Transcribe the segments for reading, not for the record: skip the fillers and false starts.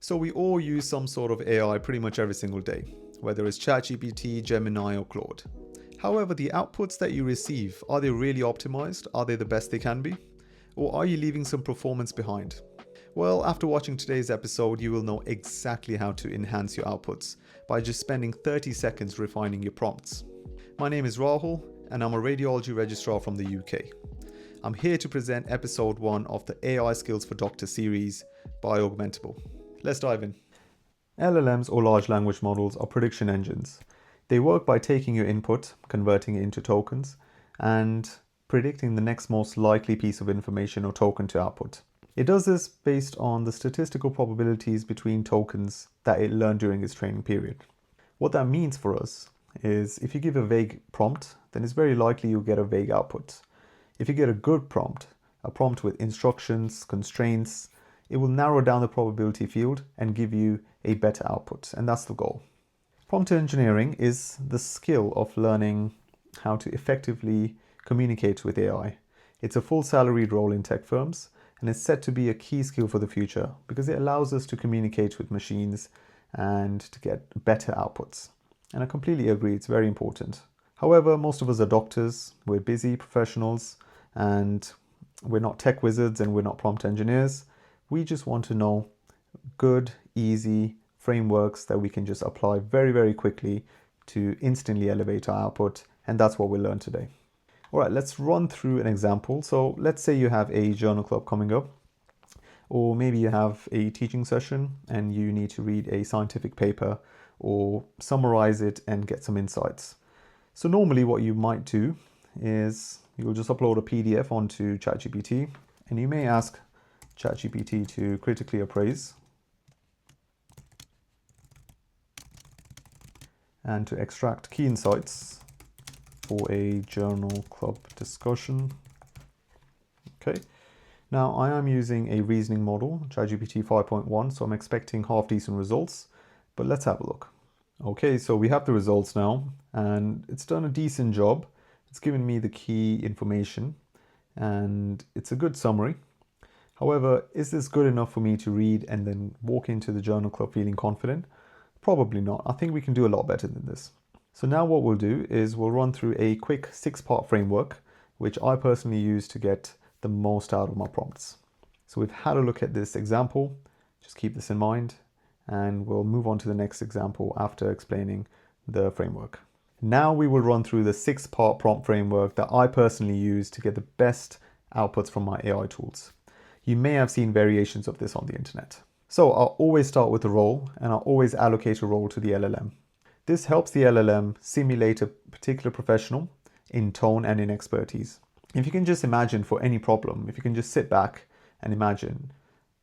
So we all use some sort of AI pretty much every single day, whether it's ChatGPT, Gemini, or Claude. However, the outputs that you receive, are they really optimized? Are they the best they can be? Or are you leaving some performance behind? Well, after watching today's episode, you will know exactly how to enhance your outputs by just spending 30 seconds refining your prompts. My name is Rahul, and I'm a radiology registrar from the UK. I'm here to present episode 1 of the AI Skills for Doctors series by Augmentable. Let's dive in. LLMs, or large language models, are prediction engines. They work by taking your input, converting it into tokens, and predicting the next most likely piece of information or token to output. It does this based on the statistical probabilities between tokens that it learned during its training period. What that means for us is if you give a vague prompt, then it's very likely you'll get a vague output. If you get a good prompt, a prompt with instructions, constraints, it will narrow down the probability field and give you a better output, and that's the goal. Prompt engineering is the skill of learning how to effectively communicate with AI. It's a full salaried role in tech firms, and it's set to be a key skill for the future because it allows us to communicate with machines and to get better outputs. And I completely agree, it's very important. However, most of us are doctors, we're busy professionals, and we're not tech wizards and we're not prompt engineers. We just want to know good, easy frameworks that we can just apply very, very quickly to instantly elevate our output. And that's what we'll learn today. All right, let's run through an example. So let's say you have a journal club coming up, or maybe you have a teaching session and you need to read a scientific paper or summarize it and get some insights. So normally what you might do is you'll just upload a PDF onto ChatGPT, and you may ask ChatGPT to critically appraise and to extract key insights for a journal club discussion. Okay, now I am using a reasoning model, ChatGPT 5.1, so I'm expecting half decent results, but let's have a look. Okay, so we have the results now, and it's done a decent job. It's given me the key information, and it's a good summary. However, is this good enough for me to read and then walk into the journal club feeling confident? Probably not. I think we can do a lot better than this. So now what we'll do is we'll run through a quick 6-part framework, which I personally use to get the most out of my prompts. So we've had a look at this example. Just keep this in mind, and we'll move on to the next example after explaining the framework. Now we will run through the 6-part prompt framework that I personally use to get the best outputs from my AI tools. You may have seen variations of this on the internet. So I'll always start with a role, and I'll always allocate a role to the LLM. This helps the LLM simulate a particular professional in tone and in expertise. If you can just imagine for any problem, if you can just sit back and imagine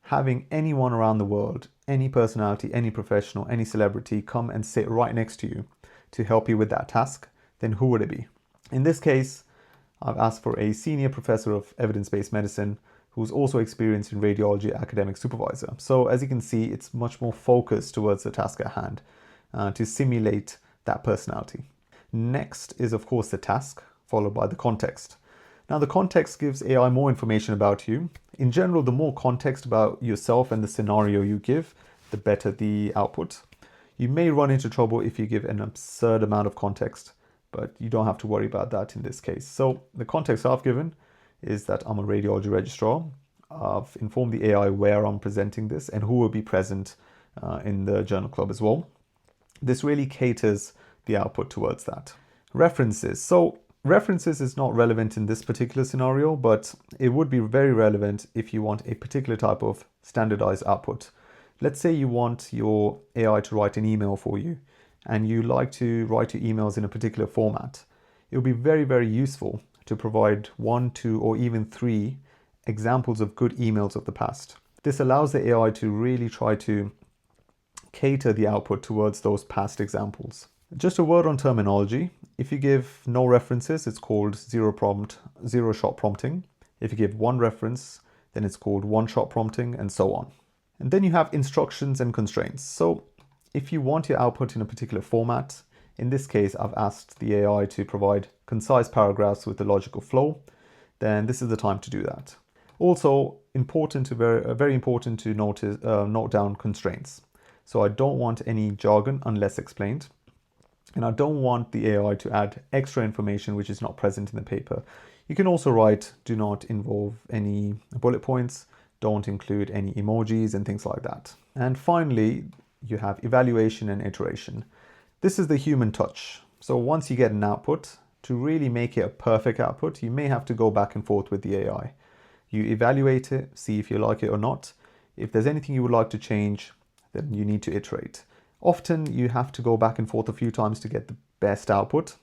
having anyone around the world, any personality, any professional, any celebrity come and sit right next to you to help you with that task, then who would it be? In this case, I've asked for a senior professor of evidence-based medicine who's also experienced in radiology academic supervisor. So as you can see, it's much more focused towards the task at hand to simulate that personality. Next is, of course, the task, followed by the context. Now, the context gives AI more information about you. In general, the more context about yourself and the scenario you give, the better the output. You may run into trouble if you give an absurd amount of context, but you don't have to worry about that in this case. So the context I've given is that I'm a radiology registrar. I've informed the AI where I'm presenting this and who will be present in the journal club as well. This really caters the output towards that. References. So references is not relevant in this particular scenario, but it would be very relevant if you want a particular type of standardized output. Let's say you want your AI to write an email for you, and you like to write your emails in a particular format. It will be very, very useful to provide 1, 2, or even 3 examples of good emails of the past. This allows the AI to really try to cater the output towards those past examples. Just a word on terminology. If you give no references, it's called zero-shot prompting. If you give 1 reference, then it's called one-shot prompting, and so on. And then you have instructions and constraints. So if you want your output in a particular format, in this case, I've asked the AI to provide concise paragraphs with a logical flow, then this is the time to do that. Also, very important to note down constraints. So I don't want any jargon unless explained. And I don't want the AI to add extra information which is not present in the paper. You can also write, do not involve any bullet points, don't include any emojis and things like that. And finally, you have evaluation and iteration. This is the human touch. So once you get an output, to really make it a perfect output, you may have to go back and forth with the AI. You evaluate it, see if you like it or not. If there's anything you would like to change, then you need to iterate. Often you have to go back and forth a few times to get the best output.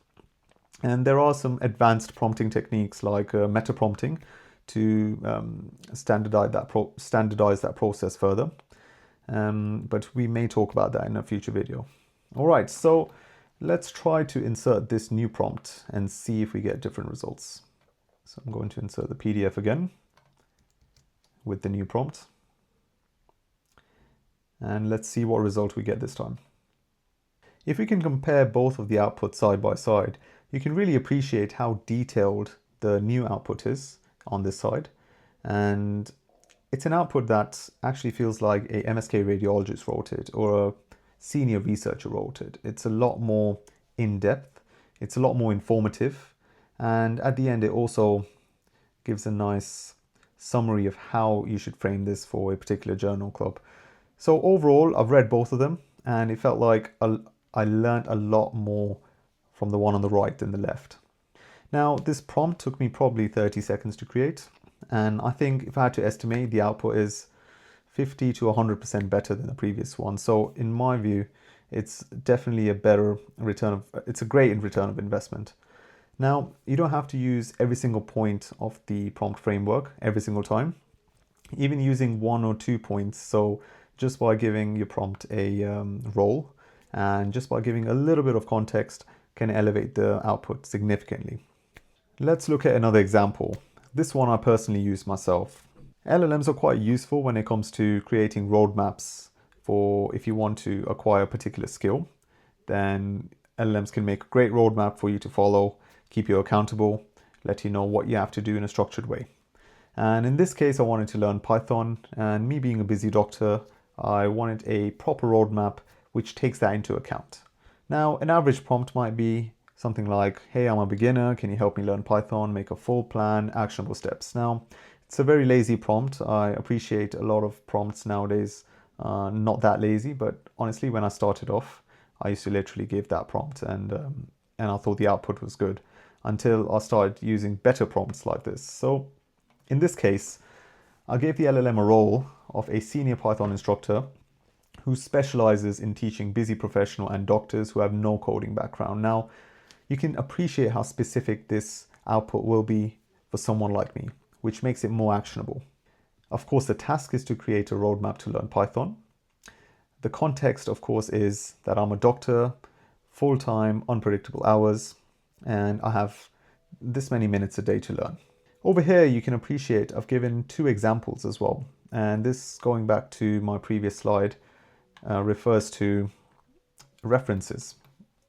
And there are some advanced prompting techniques like meta prompting to standardize that process further. But we may talk about that in a future video. All right, so let's try to insert this new prompt and see if we get different results. So I'm going to insert the PDF again with the new prompt. And let's see what result we get this time. If we can compare both of the outputs side by side, you can really appreciate how detailed the new output is on this side. And it's an output that actually feels like a MSK radiologist wrote it or a senior researcher wrote it. It's a lot more in-depth, it's a lot more informative, and at the end it also gives a nice summary of how you should frame this for a particular journal club. So overall, I've read both of them and it felt like I learned a lot more from the one on the right than the left. Now, this prompt took me probably 30 seconds to create, and I think if I had to estimate, the output is 50 to 100% better than the previous one. So in my view, it's definitely a better it's a great return of investment. Now, you don't have to use every single point of the prompt framework every single time, even using 1 or 2 points. So just by giving your prompt a role and just by giving a little bit of context can elevate the output significantly. Let's look at another example. This one I personally use myself. LLMs are quite useful when it comes to creating roadmaps for if you want to acquire a particular skill, then LLMs can make a great roadmap for you to follow, keep you accountable, let you know what you have to do in a structured way. And in this case, I wanted to learn Python, and me being a busy doctor, I wanted a proper roadmap which takes that into account. Now, an average prompt might be something like, hey, I'm a beginner, can you help me learn Python, make a full plan, actionable steps. Now, it's a very lazy prompt. I appreciate a lot of prompts nowadays, not that lazy, but honestly, when I started off, I used to literally give that prompt and I thought the output was good until I started using better prompts like this. So in this case, I gave the LLM a role of a senior Python instructor who specializes in teaching busy professional and doctors who have no coding background. Now, you can appreciate how specific this output will be for someone like me, which makes it more actionable. Of course, the task is to create a roadmap to learn Python. The context, of course, is that I'm a doctor, full-time, unpredictable hours, and I have this many minutes a day to learn. Over here, you can appreciate I've given 2 examples as well. And this, going back to my previous slide, refers to references.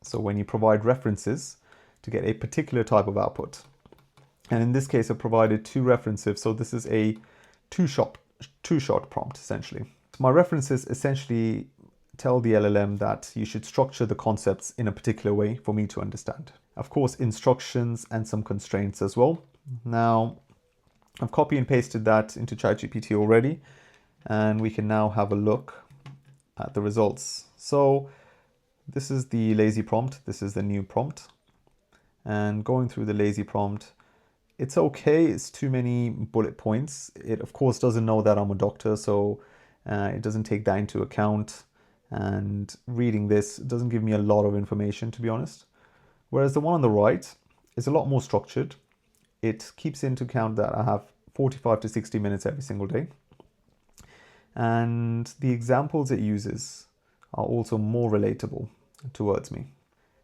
So when you provide references to get a particular type of output. And in this case, I provided 2 references. So this is a two-shot prompt, essentially. My references essentially tell the LLM that you should structure the concepts in a particular way for me to understand. Of course, instructions and some constraints as well. Now, I've copy and pasted that into ChatGPT already, and we can now have a look at the results. So this is the lazy prompt. This is the new prompt. And going through the lazy prompt, it's okay. It's too many bullet points. It, of course, doesn't know that I'm a doctor, so it doesn't take that into account. And reading this doesn't give me a lot of information, to be honest. Whereas the one on the right is a lot more structured. It keeps into account that I have 45 to 60 minutes every single day. And the examples it uses are also more relatable towards me.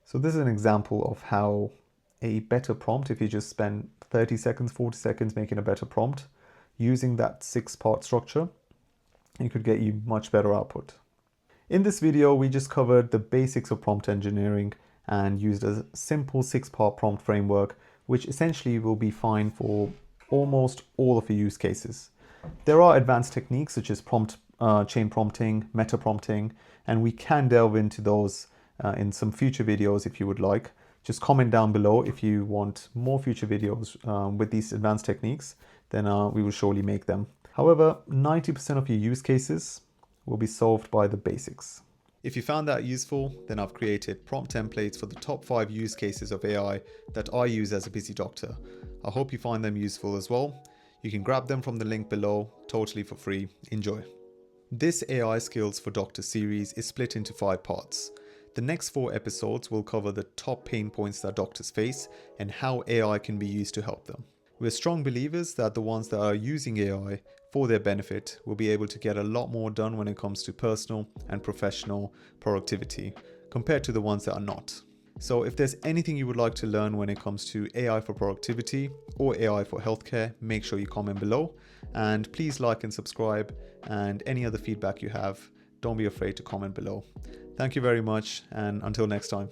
So this is an example of how a better prompt, if you just spend 30 seconds, 40 seconds making a better prompt, using that 6-part structure, it could get you much better output. In this video, we just covered the basics of prompt engineering and used a simple 6-part prompt framework, which essentially will be fine for almost all of your use cases. There are advanced techniques such as chain prompting, meta prompting, and we can delve into those in some future videos if you would like. Just comment down below if you want more future videos with these advanced techniques, then we will surely make them. However, 90% of your use cases will be solved by the basics. If you found that useful, then I've created prompt templates for the top 5 use cases of AI that I use as a busy doctor. I hope you find them useful as well. You can grab them from the link below, totally for free. Enjoy. This AI Skills for Doctors series is split into 5 parts. The next 4 episodes will cover the top pain points that doctors face and how AI can be used to help them. We're strong believers that the ones that are using AI for their benefit will be able to get a lot more done when it comes to personal and professional productivity compared to the ones that are not. So if there's anything you would like to learn when it comes to AI for productivity or AI for healthcare, make sure you comment below, and please like and subscribe, and any other feedback you have, don't be afraid to comment below. Thank you very much, and until next time.